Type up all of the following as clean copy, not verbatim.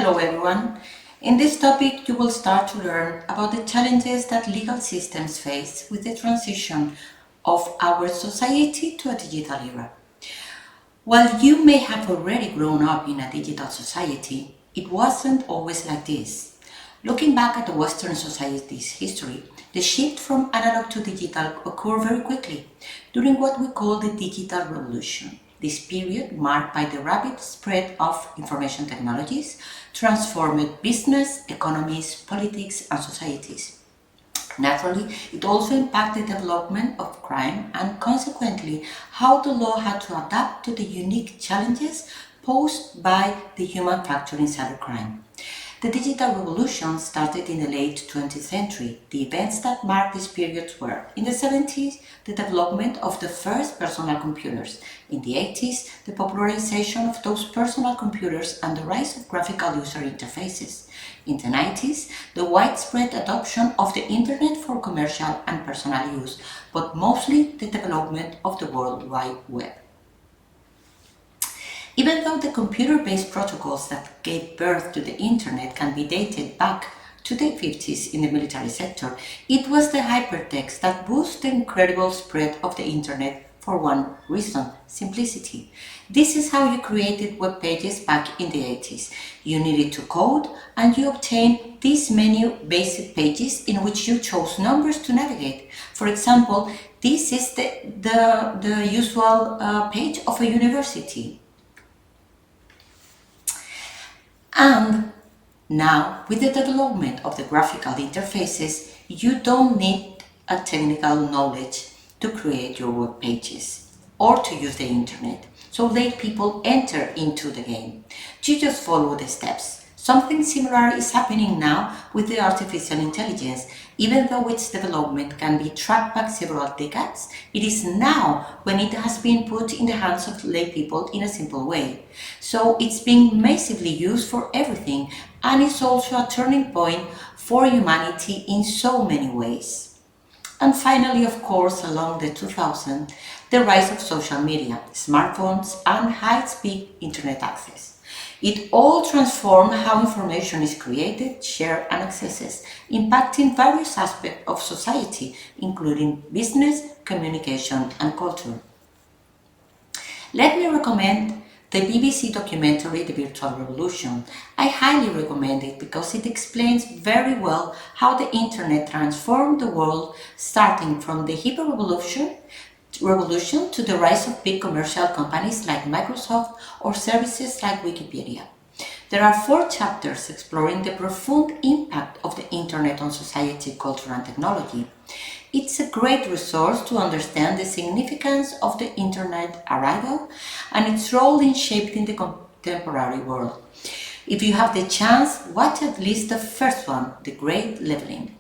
Hello everyone. In this topic you will start to learn about the challenges that legal systems face with the transition of our society to a digital era. While you may have already grown up in a digital society, it wasn't always like this. Looking back at the Western society's history, the shift from analog to digital occurred very quickly during what we call the digital revolution. This period, marked by the rapid spread of information technologies, transformed business, economies, politics, and societies. Naturally, it also impacted the development of crime and consequently how the law had to adapt to the unique challenges posed by the human factor in cybercrime. The digital revolution started in the late 20th century. The events that marked this period were, in the 70s, the development of the first personal computers. In the 80s, the popularization of those personal computers and the rise of graphical user interfaces. In the 90s, the widespread adoption of the Internet for commercial and personal use, but mostly the development of the World Wide Web. Even though the computer-based protocols that gave birth to the Internet can be dated back to the 50s in the military sector, it was the hypertext that boosted the incredible spread of the Internet for one reason: simplicity. This is how you created web pages back in the 80s. You needed to code and you obtained these menu basic pages in which you chose numbers to navigate. For example, this is the usual page of a university. And now, with the development of the graphical interfaces, you don't need a technical knowledge to create your web pages or to use the internet. So let people enter into the game. You just follow the steps. Something similar is happening now with the artificial intelligence. Even though its development can be tracked back several decades, it is now when it has been put in the hands of lay people in a simple way. So it's being massively used for everything, and it's also a turning point for humanity in so many ways. And finally, of course, along the 2000s, the rise of social media, smartphones, and high-speed internet access. It all transformed how information is created, shared, and accessed, impacting various aspects of society, including business, communication, and culture. Let me recommend the BBC documentary The Virtual Revolution. I highly recommend it because it explains very well how the internet transformed the world, starting from the hippie revolution to the rise of big commercial companies like Microsoft or services like Wikipedia. There are 4 chapters exploring the profound impact of the internet on society, culture, and technology. It's a great resource to understand the significance of the internet arrival and its role in shaping the contemporary world. If you have the chance, watch at least the first one, The Great Leveling.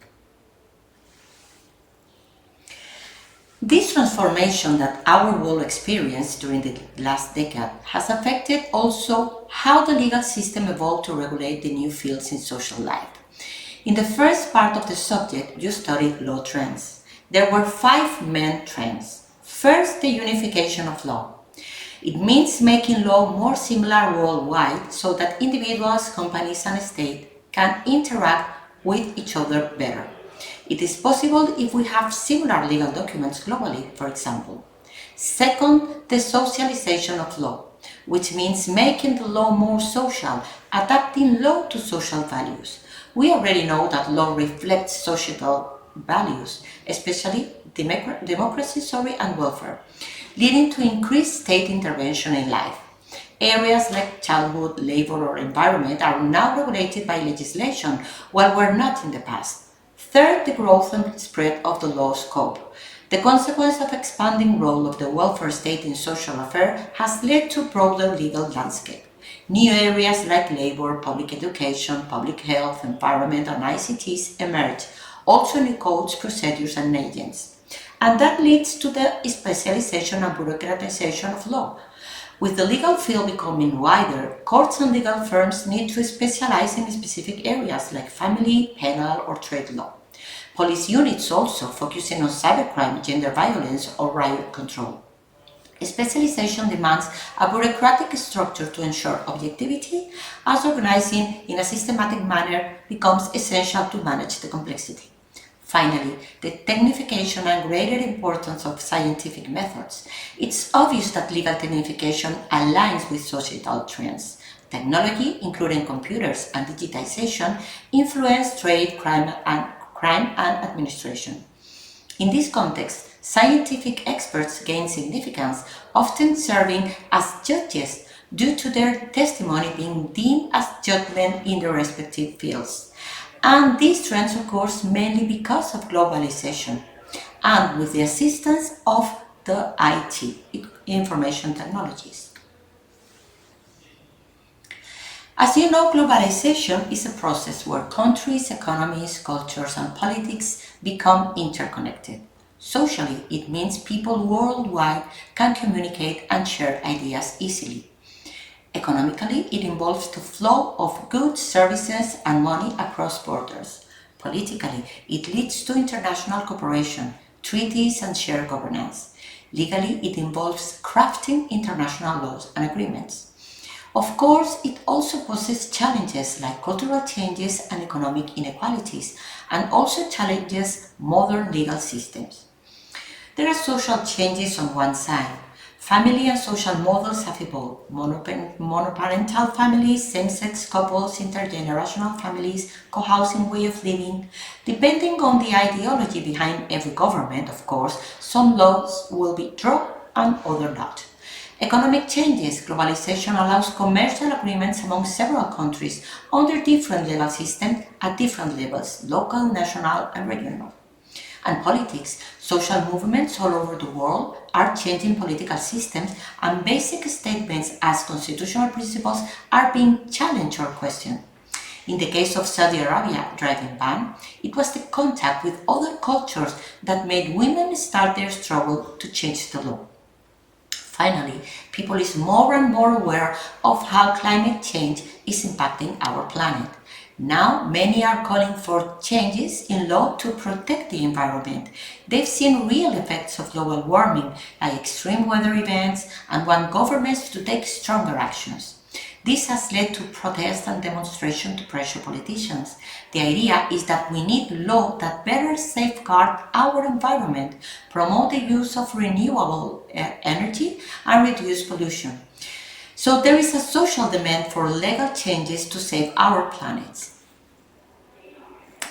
This transformation that our world experienced during the last decade has affected also how the legal system evolved to regulate the new fields in social life. In the first part of the subject, you studied law trends. There were 5 main trends. First, the unification of law. It means making law more similar worldwide so that individuals, companies, and states can interact with each other better. It is possible if we have similar legal documents globally, for example. Second, the socialization of law, which means making the law more social, adapting law to social values. We already know that law reflects societal values, especially democracy and welfare, leading to increased state intervention in life. Areas like childhood, labor, or environment are now regulated by legislation, while were not in the past. Third, the growth and spread of the law scope. The consequence of expanding role of the welfare state in social affairs has led to broader legal landscape. New areas like labor, public education, public health, environment, and ICTs emerge, also new codes, procedures, and agents. And that leads to the specialization and bureaucratization of law. With the legal field becoming wider, courts and legal firms need to specialize in specific areas like family, penal, or trade law. Police units also focusing on cybercrime, gender violence, or riot control. Specialization demands a bureaucratic structure to ensure objectivity, as organizing in a systematic manner becomes essential to manage the complexity. Finally, the technification and greater importance of scientific methods. It's obvious that legal technification aligns with societal trends. Technology, including computers and digitization, influence trade, crime and administration. In this context, scientific experts gain significance, often serving as judges due to their testimony being deemed as judgment in their respective fields. And these trends occurs mainly because of globalization and with the assistance of the IT, information technologies. As you know, globalization is a process where countries, economies, cultures, and politics become interconnected. Socially, it means people worldwide can communicate and share ideas easily. Economically, it involves the flow of goods, services, and money across borders. Politically, it leads to international cooperation, treaties, and shared governance. Legally, it involves crafting international laws and agreements. Of course, it also poses challenges like cultural changes and economic inequalities, and also challenges modern legal systems. There are social changes on one side. Family and social models have evolved. Monoparental families, same-sex couples, intergenerational families, co-housing way of living. Depending on the ideology behind every government, of course, some laws will be dropped and others not. Economic changes. Globalization allows commercial agreements among several countries under different legal systems at different levels, local, national, and regional. And politics. Social movements all over the world are changing political systems, and basic statements as constitutional principles are being challenged or questioned. In the case of Saudi Arabia driving ban, it was the contact with other cultures that made women start their struggle to change the law. Finally, people is more and more aware of how climate change is impacting our planet. Now, many are calling for changes in law to protect the environment. They've seen real effects of global warming, like extreme weather events, and want governments to take stronger actions. This has led to protests and demonstrations to pressure politicians. The idea is that we need law that better safeguard our environment, promote the use of renewable energy, and reduce pollution. So there is a social demand for legal changes to save our planet.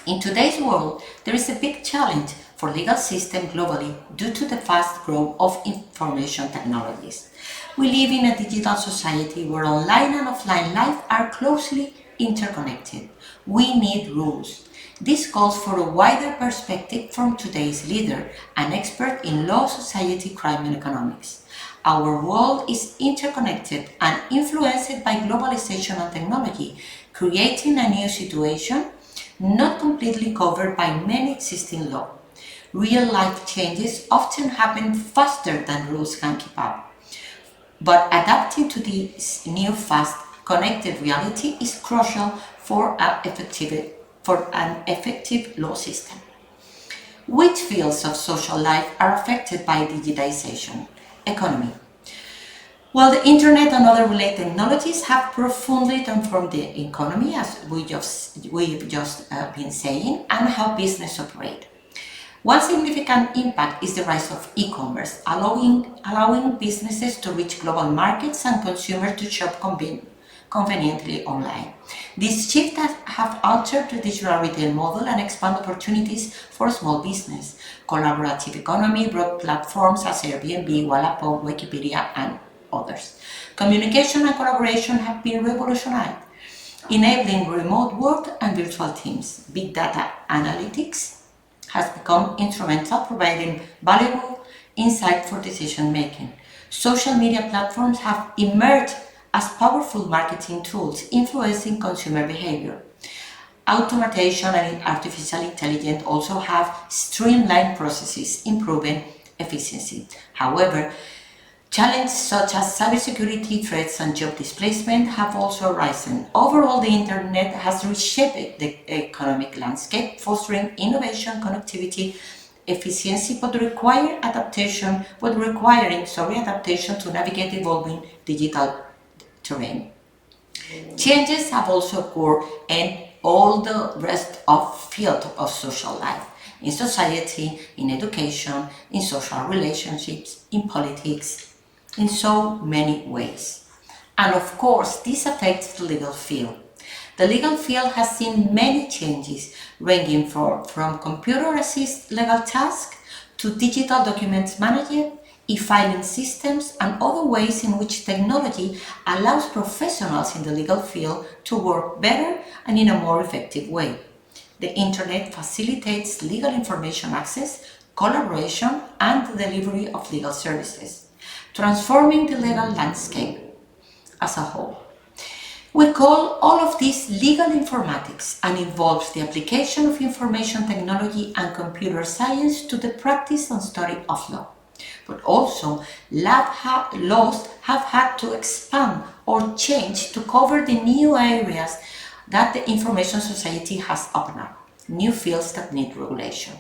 In today's world, there is a big challenge for legal systems globally due to the fast growth of information technologies. We live in a digital society where online and offline life are closely interconnected. We need rules. This calls for a wider perspective from today's leader, an expert in law, society, crime, and economics. Our world is interconnected and influenced by globalization and technology, creating a new situation not completely covered by many existing laws. Real-life changes often happen faster than rules can keep up. But adapting to this new fast connected reality is crucial for an effective law system. Which fields of social life are affected by digitization? Economy. Well, the internet and other related technologies have profoundly transformed the economy, as we've just been saying, and how business operate. One significant impact is the rise of e-commerce, allowing businesses to reach global markets and consumers to shop conveniently online. These shifts have altered traditional retail model and expand opportunities for small business. Collaborative economy brought platforms as Airbnb, Wallapop, Wikipedia, and others. Communication and collaboration have been revolutionized, enabling remote work and virtual teams. Big data analytics has become instrumental, providing valuable insight for decision making. Social media platforms have emerged as powerful marketing tools, influencing consumer behavior. Automation and artificial intelligence also have streamlined processes, improving efficiency. However, challenges such as cybersecurity threats and job displacement have also arisen. Overall, the internet has reshaped the economic landscape, fostering innovation, connectivity, efficiency but requiring adaptation to navigate evolving digital terrain. Changes have also occurred in all the rest of field of social life, in society, in education, in social relationships, in politics, in so many ways. And of course, this affects the legal field. The legal field has seen many changes, ranging from computer-assisted legal tasks to digital documents management, e-filing systems, and other ways in which technology allows professionals in the legal field to work better and in a more effective way. The Internet facilitates legal information access, collaboration, and the delivery of legal services, transforming the legal landscape as a whole. We call all of this legal informatics and involves the application of information technology and computer science to the practice and study of law. But also, laws have had to expand or change to cover the new areas that the information society has opened up, new fields that need regulation.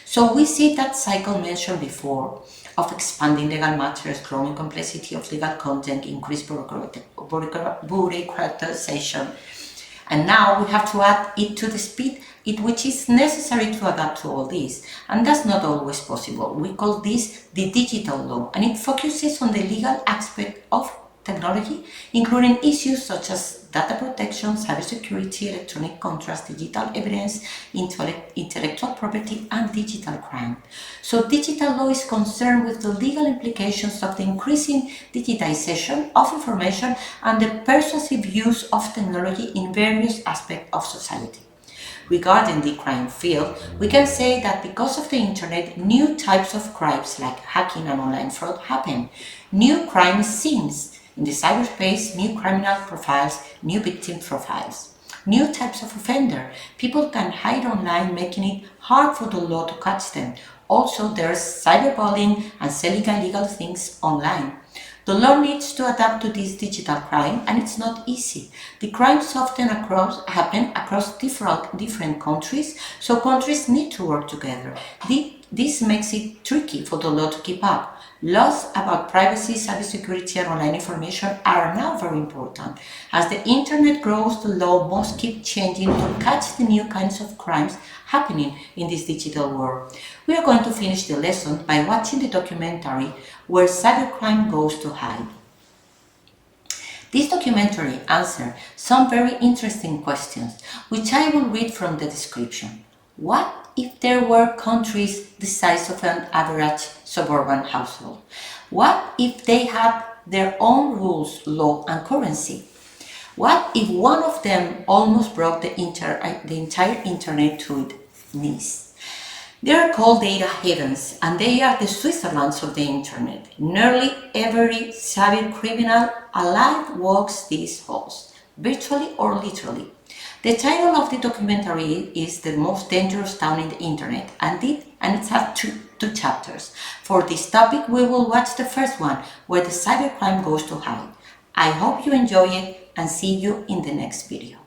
So we see that cycle mentioned before of expanding legal matters, growing complexity of legal content, increased bureaucratization. And now we have to add it to the speed which is necessary to adapt to all this. And that's not always possible. We call this the digital law, and it focuses on the legal aspect of technology, including issues such as data protection, cybersecurity, electronic contracts, digital evidence, intellectual property, and digital crime. So digital law is concerned with the legal implications of the increasing digitization of information and the persuasive use of technology in various aspects of society. Regarding the crime field, we can say that because of the internet, new types of crimes like hacking and online fraud happen. New crime scenes in the cyberspace, new criminal profiles, new victim profiles, new types of offender. People can hide online, making it hard for the law to catch them. Also, there's cyberbullying and selling illegal things online. The law needs to adapt to this digital crime, and it's not easy. The crimes often happen across different countries, so countries need to work together. This makes it tricky for the law to keep up. Laws about privacy, cybersecurity, and online information are now very important. As the internet grows, the law must keep changing to catch the new kinds of crimes happening in this digital world. We are going to finish the lesson by watching the documentary Where Cybercrime Goes to Hide. This documentary answers some very interesting questions, which I will read from the description. What if there were countries the size of an average suburban household? What if they had their own rules, law, and currency? What if one of them almost broke the entire internet to its knees? They are called data havens, and they are the Switzerlands of the internet. Nearly every cyber criminal alive walks these halls, virtually or literally. The title of the documentary is The Most Dangerous Town in the Internet, and it has two chapters. For this topic, we will watch the first one, Where the Cybercrime Goes to Hide. I hope you enjoy it, and see you in the next video.